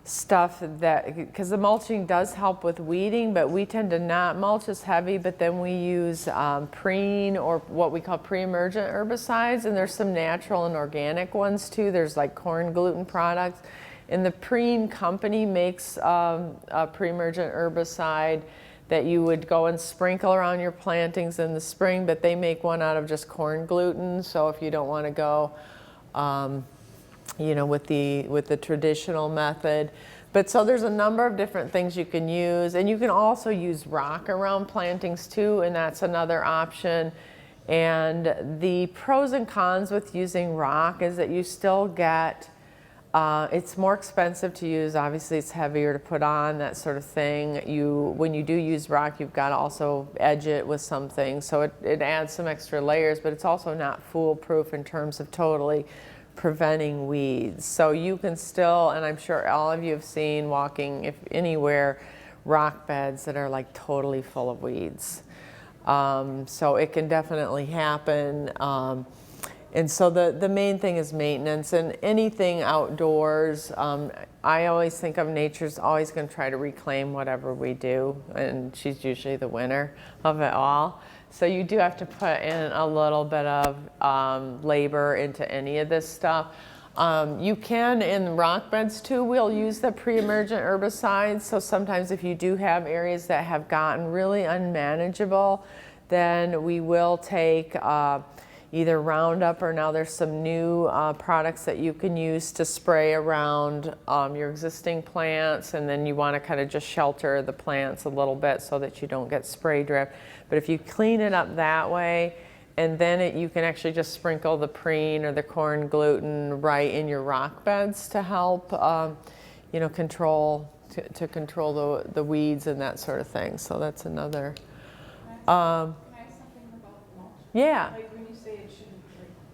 stuff that, because the mulching does help with weeding, but we tend to not mulch as heavy, but then we use preen, or what we call pre-emergent herbicides, and there's some natural and organic ones too. There's like corn gluten products, and the preen company makes a pre-emergent herbicide that you would go and sprinkle around your plantings in the spring, but they make one out of just corn gluten. So if you don't want to go with the traditional method. But so there's a number of different things you can use, and you can also use rock around plantings too, and that's another option. And the pros and cons with using rock is that you still get, it's more expensive to use, obviously it's heavier to put on, that sort of thing. When you do use rock, you've got to also edge it with something, so it adds some extra layers, but it's also not foolproof in terms of totally preventing weeds. So you can still, and I'm sure all of you have seen walking if anywhere, rock beds that are like totally full of weeds. So it can definitely happen. And so the main thing is maintenance, and anything outdoors, I always think of nature's always going to try to reclaim whatever we do, and she's usually the winner of it all. So you do have to put in a little bit of labor into any of this stuff. You can, in rock beds too, we'll use the pre-emergent herbicides. So sometimes if you do have areas that have gotten really unmanageable, then we will take either Roundup, or now there's some new products that you can use to spray around your existing plants, and then you want to kind of just shelter the plants a little bit so that you don't get spray drift. But if you clean it up that way, and then you can actually just sprinkle the preen or the corn gluten right in your rock beds to help control the weeds and that sort of thing. So that's another. Can I ask something about mulch? Yeah. Like when you say it shouldn't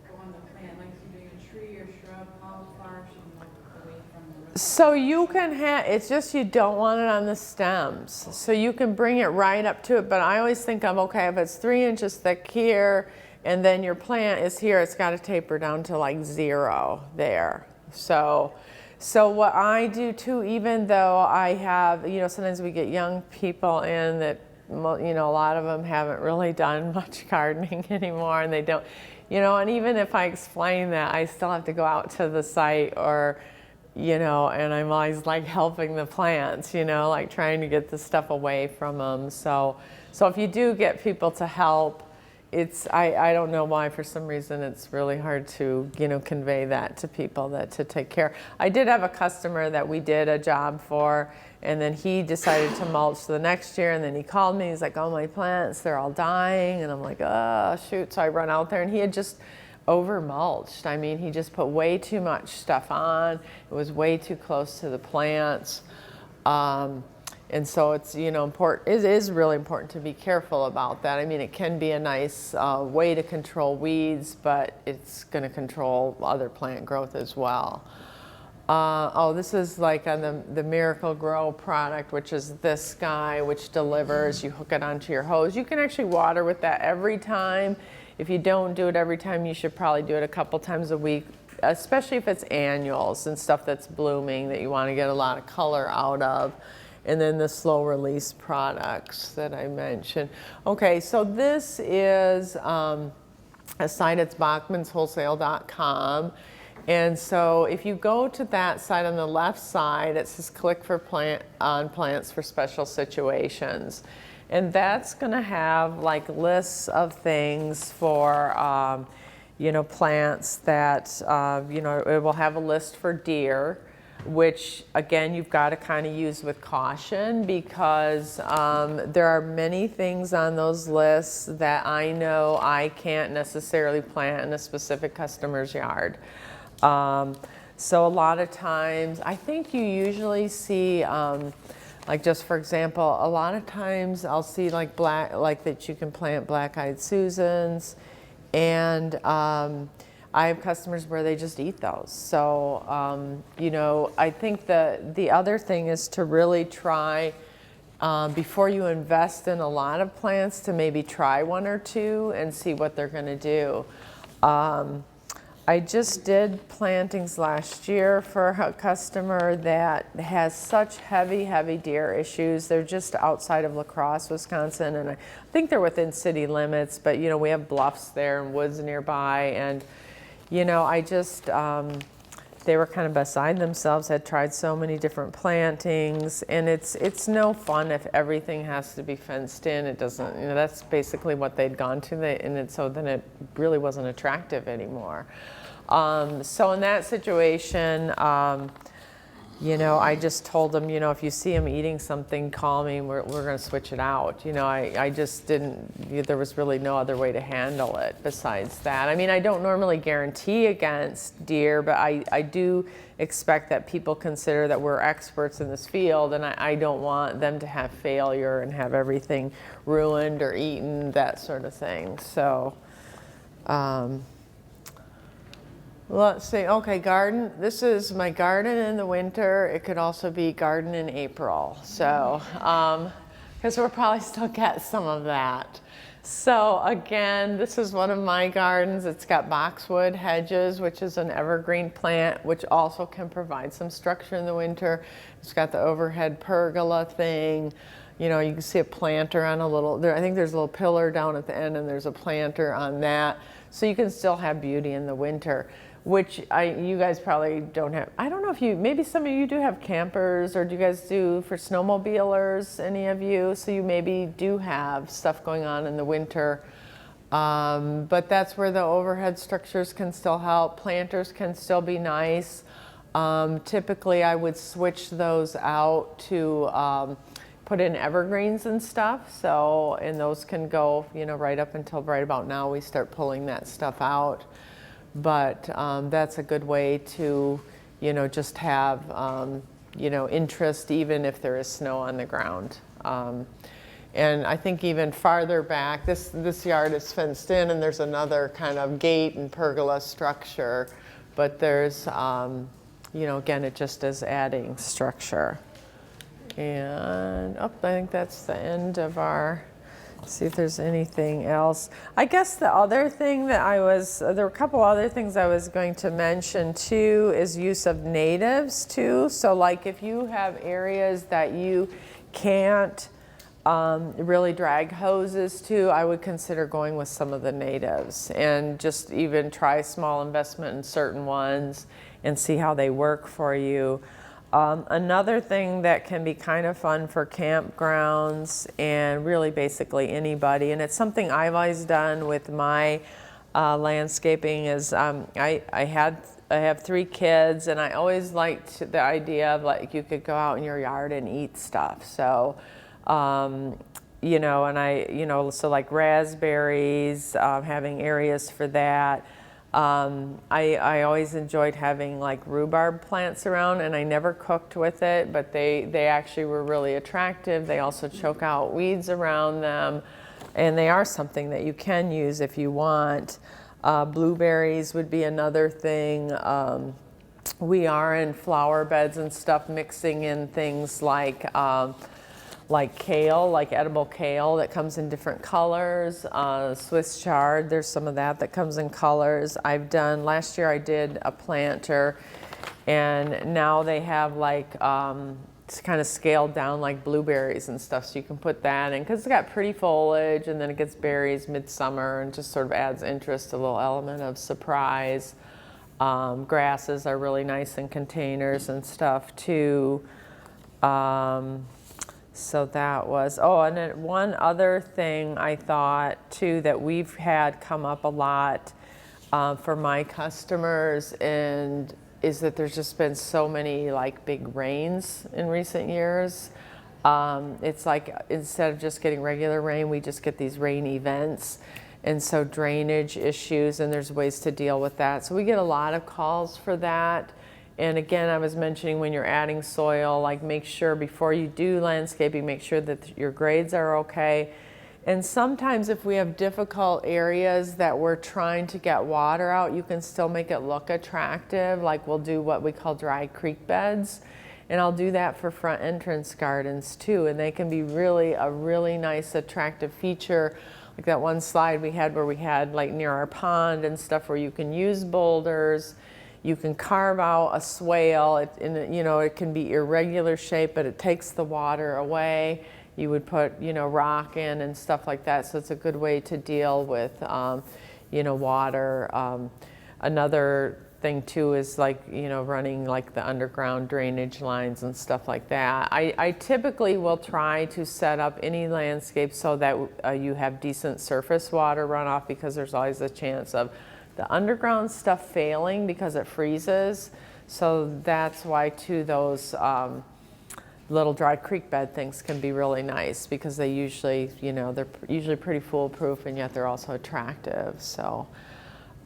go on the plant, like if you're doing a tree or shrub, how far should you mulch away from the root? So you can it's just you don't want it on the stems. So you can bring it right up to it, but I always think of, okay, if it's 3 inches thick here, and then your plant is here, it's got to taper down to like 0 there. So what I do too, even though I have, sometimes we get young people in that, a lot of them haven't really done much gardening anymore, and they don't, and even if I explain that, I still have to go out to the site, or, and I'm always like helping the plants, like trying to get the stuff away from them. So if you do get people to help, I don't know why, for some reason it's really hard to convey that to people, that to take care. I did have a customer that we did a job for, and then he decided to mulch the next year, and then he called me, he's like, oh, my plants, they're all dying, and I'm like, oh shoot. So I run out there, and he had just over mulched. I mean, he just put way too much stuff on. It was way too close to the plants. And so it's, important. It is really important to be careful about that. I mean, it can be a nice way to control weeds, but it's going to control other plant growth as well. This is like on the Miracle Grow product, which is this guy, which delivers. You hook it onto your hose. You can actually water with that every time. If you don't do it every time, you should probably do it a couple times a week, especially if it's annuals and stuff that's blooming that you want to get a lot of color out of. And then the slow release products that I mentioned. Okay, so this is a site, it's bachmanswholesale.com. And so if you go to that site, on the left side, it says click for plants for special situations. And that's going to have like lists of things for, plants that, it will have a list for deer, which again, you've got to kind of use with caution, because there are many things on those lists that I know I can't necessarily plant in a specific customer's yard. So a lot of times, I think you usually see, like just for example, a lot of times I'll see like that you can plant black-eyed Susans, and I have customers where they just eat those. So, you know, I think the other thing is to really try, before you invest in a lot of plants, to maybe try one or two and see what they're going to do. I just did plantings last year for a customer that has such heavy deer issues. They're just outside of La Crosse, Wisconsin, and I think they're within city limits, but you know, we have bluffs there and woods nearby, and you know, I just, they were kind of beside themselves, had tried so many different plantings, and it's no fun if everything has to be fenced in. It doesn't, you know, that's basically what they'd gone to, so then it really wasn't attractive anymore. So in that situation, you know, I just told them, you know, if you see them eating something, call me, we're going to switch it out. You know, I just didn't, there was really no other way to handle it besides that. I mean, I don't normally guarantee against deer, but I do expect that people consider that we're experts in this field, and I don't want them to have failure and have everything ruined or eaten, that sort of thing. So, let's see, okay, garden. This is my garden in the winter. It could also be garden in April. So, because we'll probably still get some of that. So again, this is one of my gardens. It's got boxwood hedges, which is an evergreen plant, which also can provide some structure in the winter. It's got the overhead pergola thing. You know, you can see a planter on a little, I think there's a little pillar down at the end, and there's a planter on that. So you can still have beauty in the winter, which you guys probably don't have. I don't know if you, maybe some of you do have campers, or do you guys do for snowmobilers, any of you? So you maybe do have stuff going on in the winter. But that's where the overhead structures can still help. Planters can still be nice. Typically I would switch those out to put in evergreens and stuff. So, and those can go, you know, right up until right about now we start pulling that stuff out. But that's a good way to, you know, just have, you know, interest even if there is snow on the ground. And I think even farther back, this yard is fenced in, and there's another kind of gate and pergola structure. But there's, you know, again, it just is adding structure. And, I think that's the end of our, see if there's anything else. I guess the other thing that there were a couple other things I was going to mention too, is use of natives too. So like if you have areas that you can't really drag hoses to, I would consider going with some of the natives, and just even try small investment in certain ones and see how they work for you. Another thing that can be kind of fun for campgrounds and really basically anybody, and it's something I've always done with my landscaping, is I have 3 kids, and I always liked the idea of like you could go out in your yard and eat stuff. So, you know, and so like raspberries, having areas for that. I always enjoyed having like rhubarb plants around, and I never cooked with it, but they actually were really attractive. They also choke out weeds around them, and they are something that you can use if you want. Blueberries would be another thing. We are in flower beds and stuff, mixing in things like kale, like edible kale that comes in different colors. Swiss chard, there's some of that comes in colors. Last year I did a planter, and now they have like, it's kind of scaled down like blueberries and stuff, so you can put that in, because it's got pretty foliage, and then it gets berries midsummer and just sort of adds interest, a little element of surprise. Grasses are really nice in containers and stuff too. So that was, and then one other thing I thought too that we've had come up a lot for my customers, and is that there's just been so many like big rains in recent years. It's like instead of just getting regular rain, we just get these rain events, and so drainage issues, and there's ways to deal with that. So we get a lot of calls for that. And again, I was mentioning when you're adding soil, like make sure before you do landscaping, make sure that your grades are okay. And sometimes if we have difficult areas that we're trying to get water out, you can still make it look attractive. Like we'll do what we call dry creek beds. And I'll do that for front entrance gardens too. And they can be really a really nice attractive feature. Like that one slide we had where we had like near our pond and stuff where you can use boulders. You can carve out a swale. It can be irregular shape, but it takes the water away. You would put, rock in and stuff like that. So it's a good way to deal with, water. Another thing too is like, running like the underground drainage lines and stuff like that. I typically will try to set up any landscape so that you have decent surface water runoff, because there's always a chance of the underground stuff failing because it freezes. So that's why too those little dry creek bed things can be really nice, because they usually, they're usually pretty foolproof, and yet they're also attractive. So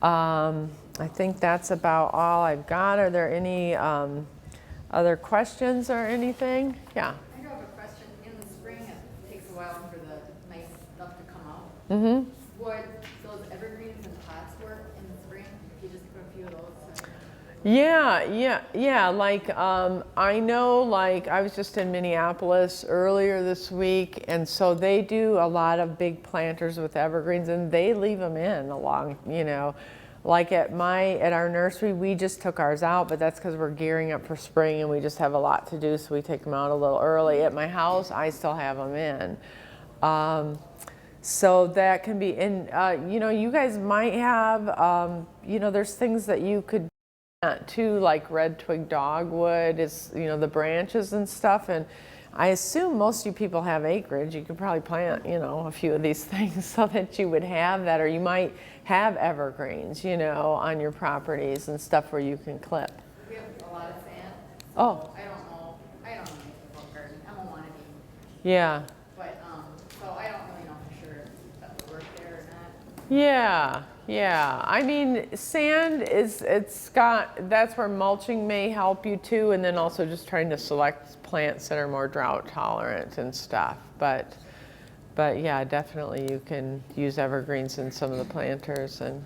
I think that's about all I've got. Are there any other questions or anything? Yeah. I do have a question. In the spring, it takes a while for the nice stuff to come out. Mm-hmm. Would those evergreens and pots work in the spring if you just put a few of those? Yeah. Like, I know, like, I was just in Minneapolis earlier this week, and so they do a lot of big planters with evergreens, and they leave them in along, like at our nursery, we just took ours out, but that's because we're gearing up for spring and we just have a lot to do, so we take them out a little early. At my house, I still have them in. So that can be, and you guys might have, there's things that you could too, like red twig dogwood is, the branches and stuff. And I assume most of you people have acreage. You could probably plant, a few of these things so that you would have that, or you might have evergreens, on your properties and stuff where you can clip. We have a lot of sand. So Oh. I don't know anything about gardening. I'm a wannabe. Yeah. But, so I don't really know for sure if that would work there or not. Yeah. I mean, sand that's where mulching may help you too, and then also just trying to select plants that are more drought tolerant and stuff. But yeah, definitely you can use evergreens in some of the planters. And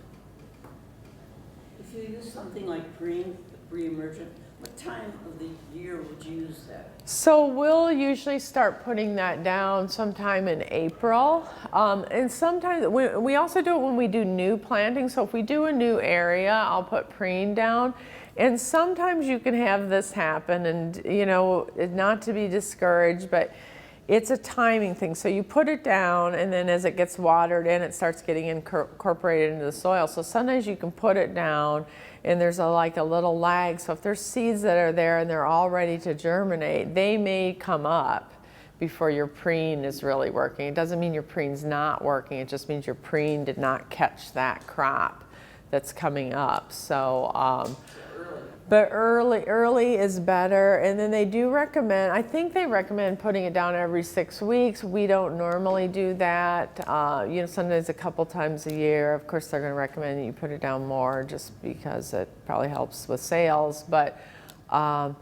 if you use something like green re-emergent, what time of the year would you use that? so we'll usually start putting that down sometime in April. And sometimes we also do it when we do new planting. So if we do a new area, I'll put preen down. And sometimes you can have this happen, and not to be discouraged, but it's a timing thing. So you put it down, and then as it gets watered in, it starts getting incorporated into the soil. So sometimes you can put it down and there's like a little lag. So if there's seeds that are there and they're all ready to germinate, they may come up before your preen is really working. It doesn't mean your preen's not working. It just means your preen did not catch that crop that's coming up. So, but early is better. And then they do recommend, I think they recommend putting it down every 6 weeks. We don't normally do that. Sometimes a couple times a year. Of course, they're going to recommend that you put it down more just because it probably helps with sales. But, or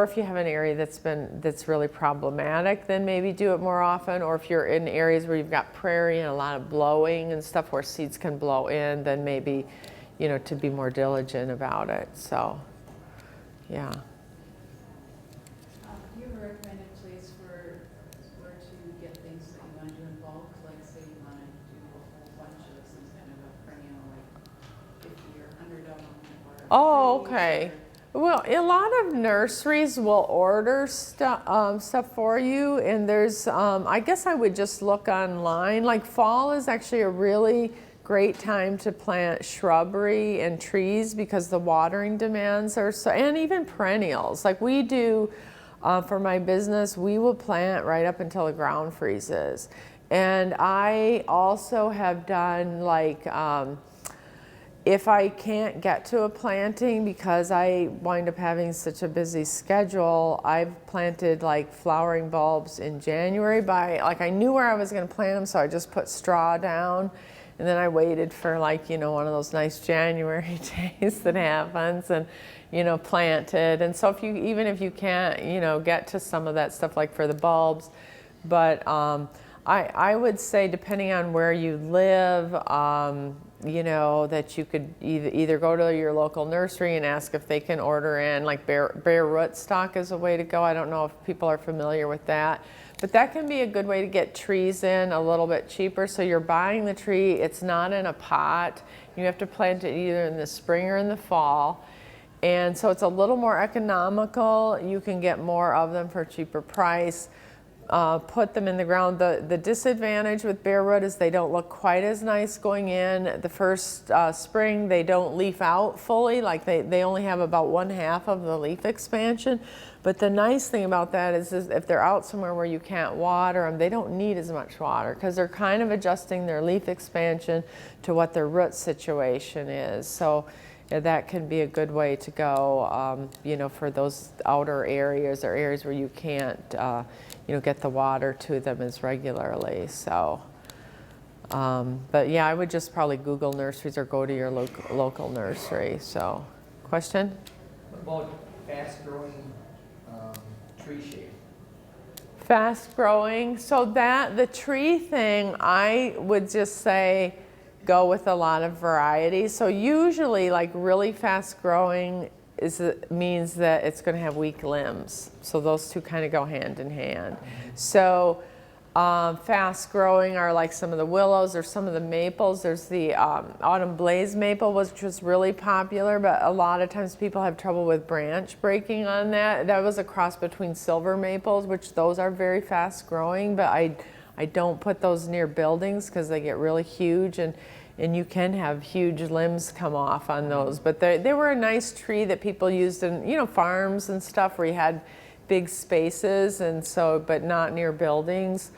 if you have an area that's really problematic, then maybe do it more often. Or if you're in areas where you've got prairie and a lot of blowing and stuff where seeds can blow in, then maybe to be more diligent about it. So, yeah. Do you have a recommended place where to get things that you want to do in bulk? Like say you want to do a whole bunch of some kind of a perennial, like 50 or 100 of them, or Oh, trees, okay. or- Well, a lot of nurseries will order stuff for you, and there's, I guess I would just look online. Like fall is actually a really great time to plant shrubbery and trees because the watering demands are so, and even perennials. Like we do for my business, we will plant right up until the ground freezes. And I also have done like, if I can't get to a planting because I wind up having such a busy schedule, I've planted like flowering bulbs in January I knew where I was going to plant them, so I just put straw down. And then I waited for like, one of those nice January days that happens and, planted. And so even if you can't, get to some of that stuff like for the bulbs, but I would say depending on where you live, you know, that you could either go to your local nursery and ask if they can order in, like bare root stock is a way to go. I don't know if people are familiar with that, but that can be a good way to get trees in a little bit cheaper. So you're buying the tree, it's not in a pot. You have to plant it either in the spring or in the fall. And so it's a little more economical. You can get more of them for a cheaper price. Put them in the ground. The disadvantage with bare root is they don't look quite as nice going in. The first spring, they don't leaf out fully, like they only have about 1/2 of the leaf expansion. But the nice thing about that is if they're out somewhere where you can't water them, they don't need as much water because they're kind of adjusting their leaf expansion to what their root situation is. So yeah, that can be a good way to go, you know, for those outer areas or areas where you can't, you know, get the water to them as regularly. So, but yeah, I would just probably Google nurseries or go to your local nursery. So, question? What about fast-growing tree shape? Fast growing. So that the tree thing, I would just say go with a lot of variety. So usually like really fast growing means that it's going to have weak limbs. So those two kind of go hand in hand. So fast growing are like some of the willows or some of the maples. There's the autumn blaze maple, which was really popular, but a lot of times people have trouble with branch breaking on that. That was a cross between silver maples, which those are very fast growing, but I don't put those near buildings because they get really huge and you can have huge limbs come off on those. But they were a nice tree that people used in, you know, farms and stuff where you had big spaces, and so, but not near buildings.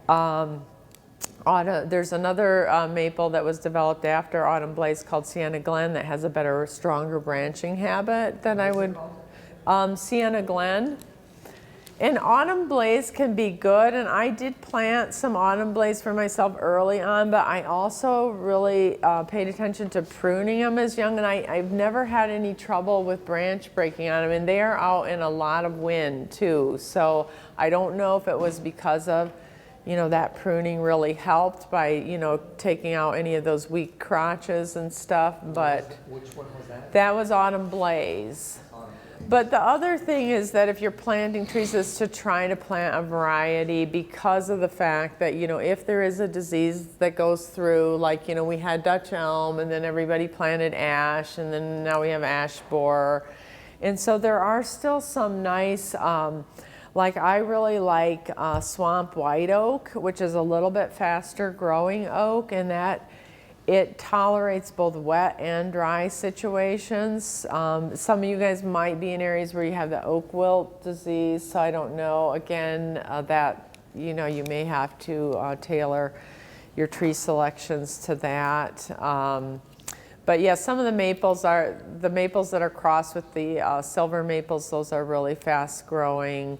There's another maple that was developed after Autumn Blaze called Sienna Glen that has a better, stronger branching habit than I would. Sienna Glen. And Autumn Blaze can be good, and I did plant some Autumn Blaze for myself early on, but I also really paid attention to pruning them as young, and I've never had any trouble with branch breaking on them, and they are out in a lot of wind too, so I don't know if it was because of, you know, that pruning really helped by, you know, taking out any of those weak crotches and stuff, but Which one was that? that was Autumn Blaze. But the other thing is that if you're planting trees is to try to plant a variety because of the fact that, you know, if there is a disease that goes through, like, you know, we had Dutch elm and then everybody planted ash and then now we have ash borer. And so there are still some nice, like I really like swamp white oak, which is a little bit faster growing oak, and that it tolerates both wet and dry situations. Some of you guys might be in areas where you have the oak wilt disease, so I don't know. Again, that, you know, you may have to tailor your tree selections to that. But yeah, some of the maples that are crossed with the silver maples, those are really fast growing.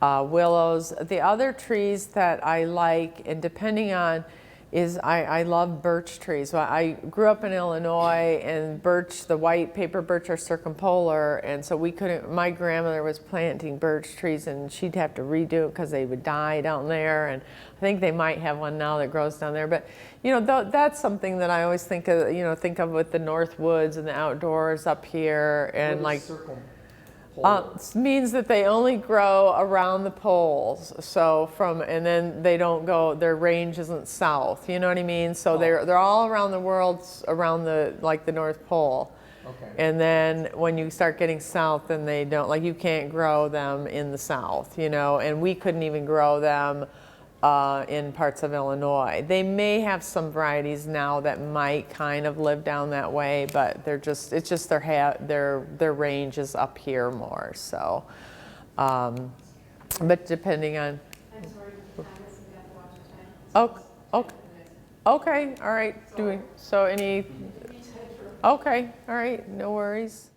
Willows. The other trees that I like, and depending on, is I love birch trees. Well, I grew up in Illinois, and birch, the white paper birch are circumpolar, and so we couldn't, my grandmother was planting birch trees and she'd have to redo it because they would die down there, and I think they might have one now that grows down there. But you know, that's something that I always think of, you know, think of with the North Woods and the outdoors up here, and like means that they only grow around the poles. So and then they don't go, their range isn't south, you know what I mean? So they're all around the world, around the, like the North Pole. Okay. And then when you start getting south, then they don't, like you can't grow them in the south, you know, and we couldn't even grow them in parts of Illinois. They may have some varieties now that might kind of live down that way, but they're just, it's just their range is up here more. So, but depending on. I'm sorry, I missed that watch time. Okay, all right. So any? Okay, all right, no worries.